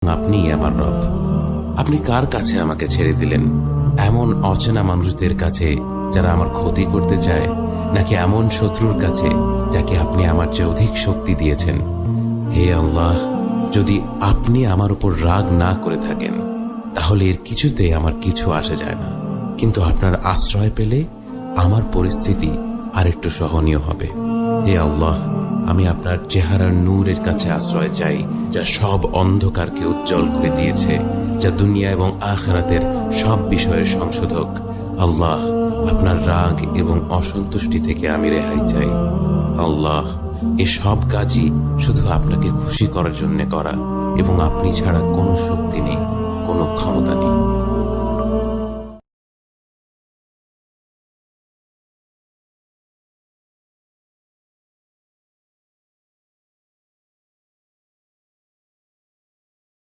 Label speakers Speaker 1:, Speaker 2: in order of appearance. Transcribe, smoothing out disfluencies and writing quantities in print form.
Speaker 1: আপনিই আমার রব। আপনি কার কাছে আমাকে ছেড়ে দিলেন? এমন অচেনা মানুষদের কাছে যারা আমার ক্ষতি করতে চায়, নাকি এমন শত্রুর কাছে যাকে আপনি আমার চেয়ে অধিক শক্তি দিয়েছেন? হে আল্লাহ, যদি আপনি আমার উপর রাগ না করে থাকেন তাহলে এর কিছুতে আমার কিছু আসে যায় না, কিন্তু আপনার আশ্রয় পেলে আমার পরিস্থিতি আরেকটু সহনীয় হবে। হে আল্লাহ, আমি আপনার চেহারার নূরের কাছে আশ্রয় চাই, যা সব অন্ধকারকে উজ্জ্বল করে দিয়েছে, যা দুনিয়া এবং আখিরাতের সব বিষয়ের সংশোধক। আল্লাহ, আপনার রাগ এবং অসন্তুষ্টি থেকে আমি রেহাই চাই। আল্লাহ, এ সব কাজই শুধু আপনাকে খুশি করার জন্য করা, এবং আপনি ছাড়া কোনো শক্তি নেই, কোনো ক্ষমতা নেই।